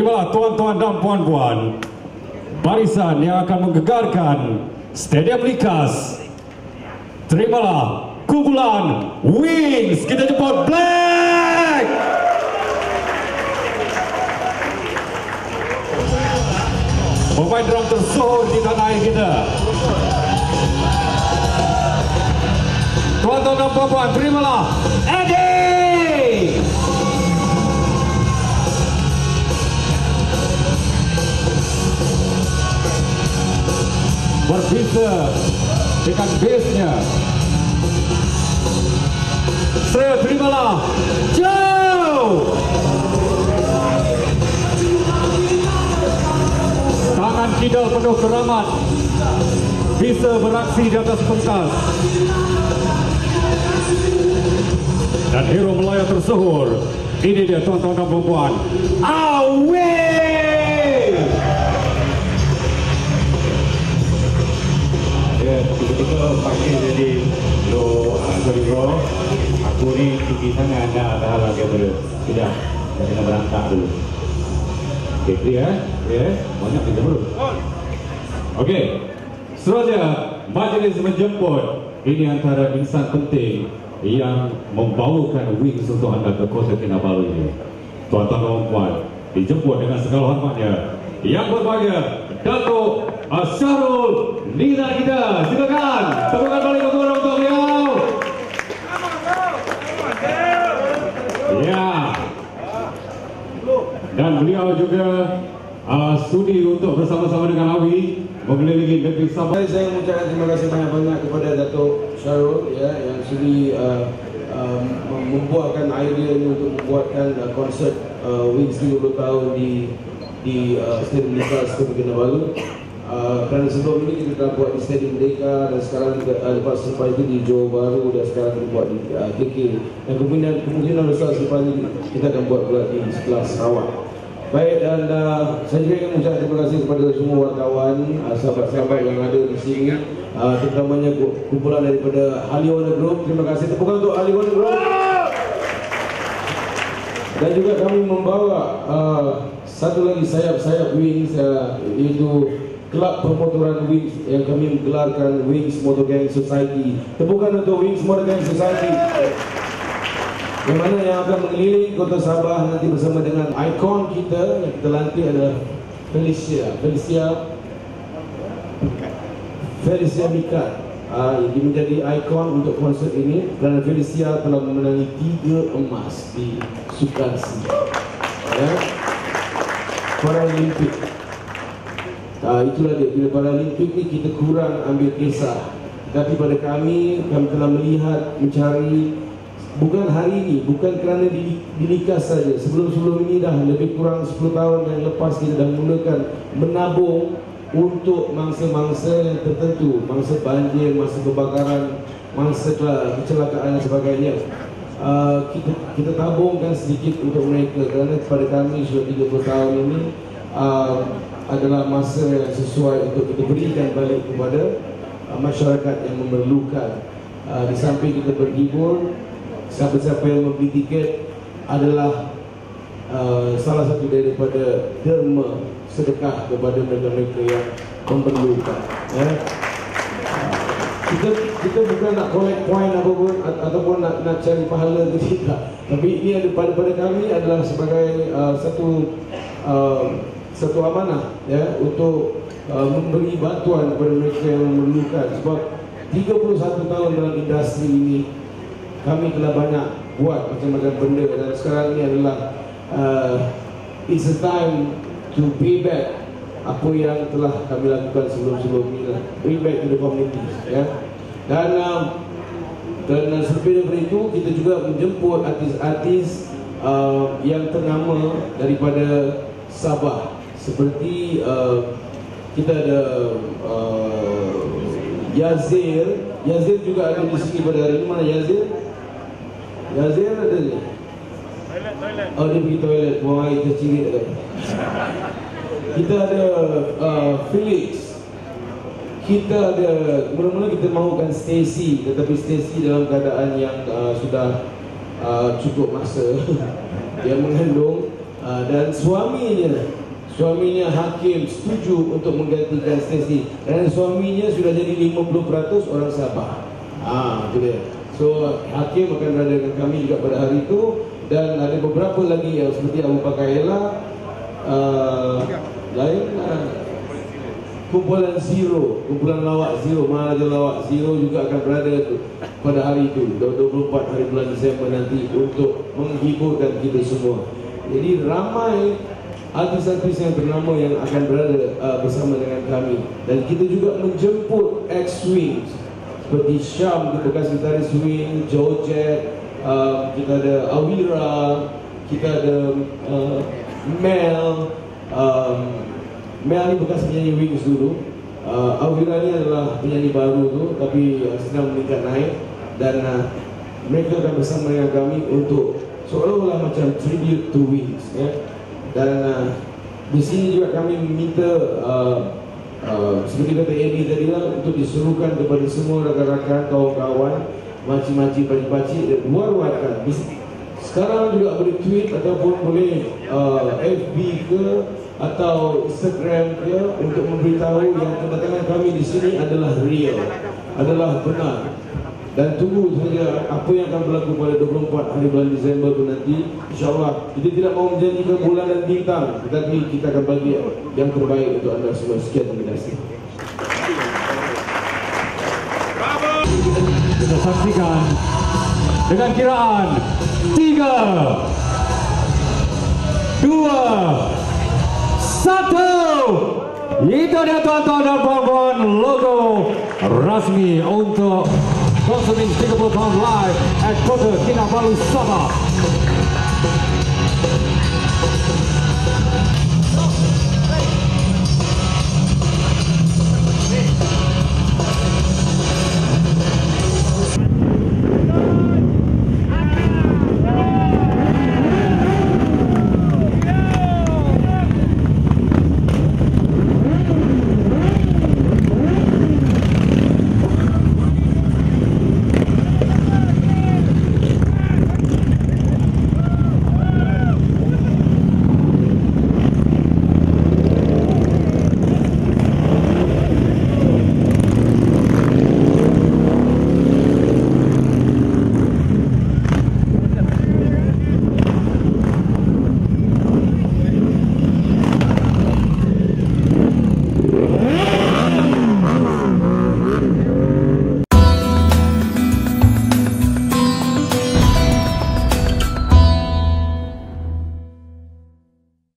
Terimalah tuan-tuan dan puan-puan, barisan yang akan menggegarkan Stadium Likas. Terimalah kumpulan Wings. Kita jemput Black. Pemain drum tersohor di tanah air kita. Tuan-tuan dan puan-puan, terimalah Eddie. Berbisa dengan bassnya. Terimalah Joe. Tangan kidal penuh keramat, bisa beraksi di atas pentas. Dan hero Melayu tersohor, ini dia tuan-tuan dan puan-puan, Awi. Ya, ketika pakai jadi sorry bro, aku ni tinggi sangat, dah lagi dulu. Tidak, kena berangkat dulu. Okey, clear ya? Banyak kita bro. Okey, seterusnya majlis menjemput. Ini antara insan penting yang membawakan Wings untuk anda ke Kota Kinabalu ini. Tuan-tuan dan puan, dijemput dengan segala hormatnya yang berbahagia Datuk Syahrul Nizar kita. Silakan tepukan balik kepada untuk beliau. Ya. Dan beliau juga sudi untuk bersama-sama dengan Awi mengelilingi negeri Sabah. Saya mengucapkan terima kasih banyak-banyak kepada Datuk Syahrul ya, yang sudi membuatkan idea ini untuk membuatkan konsert Wings 30 tahun di Stadium Likas Kota Kinabalu. Kerana sebelum ini kita telah buat di Stadium Merdeka, dan sekarang lepas itu di Johor Bahru, dan sekarang kita buat di KK, dan kemungkinan besar selepas ini kita akan buat pula di sebelah Sarawak. Baik, dan saya juga ingin mengucapkan terima kasih kepada semua wartawan, sahabat-sahabat yang ada di sini, terutamanya kumpulan daripada Halyona Group. Terima kasih, tepukan untuk Halyona Group. Dan juga kami membawa satu lagi sayap-sayap Wings, iaitu Kelab Permotoran Wings yang kami menggelarkan Wings Motor Gang Society. Tepukan untuk Wings Motor Gang Society, yang mana yang akan mengelilingi Kota Sabah nanti bersama dengan ikon kita yang kita lantik adalah Felicia Mikat. Dia menjadi ikon untuk konsert ini kerana Felicia telah memenangi 3 emas di Sukan SEA ya, Paralimpik. Itulah dia, bila Paralimpik ni kita kurang ambil kisah, tapi pada kami telah melihat, mencari, bukan hari ini, bukan kerana di Likas saja. Sebelum-sebelum ini dah lebih kurang 10 tahun yang lepas kita dah mulakan menabung untuk mangsa-mangsa yang tertentu, mangsa banjir, mangsa kebakaran, mangsa kecelakaan dan sebagainya. Kita tabungkan sedikit untuk mereka kerana pada kami sudah 30 tahun ini adalah masa yang sesuai untuk kita berikan balik kepada masyarakat yang memerlukan. Di samping kita berhibur, siapa-siapa yang membeli tiket adalah salah satu daripada derma sedekah kepada mereka-mereka yang memerlukan ya. Kita bukan nak collect point apapun ataupun nak cari pahala ke tidak, tapi ini ada pada kami adalah sebagai satu amanah ya, untuk memberi bantuan kepada mereka yang memerlukan. Sebab 31 tahun dalam industri ini kami telah banyak buat macam-macam benda, dan sekarang ini adalah it's a time to pay back apa yang telah kami lakukan sebelum-sebelum ini, bring back to the community ya. Dan lebih daripada itu, kita juga menjemput artis-artis yang ternama daripada Sabah, seperti kita ada Yazir juga ada di sini pada hari ini. Mana Yazir ada ni? Oh, dia pergi toilet, buang air tercirit kan. Kita ada Felix. Kita ada, mula-mula kita mahukan Stacy, tetapi Stacy dalam keadaan yang sudah cukup masa dia mengandung, dan suaminya suaminya hakim setuju untuk menggantikan Stacy, dan suaminya sudah jadi 50% orang Sabah. Itu dia. So hakim akan berada dengan kami juga pada hari itu, dan ada beberapa lagi yang seperti Abu Bakar Ella, lain kumpulan Zero, kumpulan lawak Zero, Maharaja Lawak Zero juga akan berada pada hari itu, 24 hari bulan Disember nanti, untuk menghiburkan kita semua. Jadi ramai artis-artis yang ternama yang akan berada bersama dengan kami, dan kita juga menjemput ex-swing seperti Syam, bekas gitaris swing, Georgette, kita ada Awira, kita ada Mel. Mel ni bekas penyanyi Wings dulu. Awira ni adalah penyanyi baru tu, tapi sedang meningkat naik, dan mereka akan bersama dengan kami untuk seolah-olah macam tribute to Wings, ya. Dan di sini juga kami meminta seperti kata Eddie tadi lah, untuk disuruhkan kepada semua rakan-rakan, kawan-kawan, makcik-makcik, pakcik-pakcik, dan war-warkan. Sekarang juga boleh tweet ataupun boleh FB ke atau Instagram ke, untuk memberitahu yang kedatangan kami di sini adalah real, adalah benar. Dan tunggu saja apa yang akan berlaku pada 24 hari bulan Disember tu nanti. InsyaAllah kita tidak mau menjanjikan bulan dan bintang, tetapi kita akan bagi yang terbaik untuk anda semua. Sekian, terima kasih. Kita saksikan dengan kiraan 3, 2, 1. Itu dia tuan-tuan dan puan-puan, logo rasmi untuk Consuming 30 pound live at Kota Kinabalu, Sabah.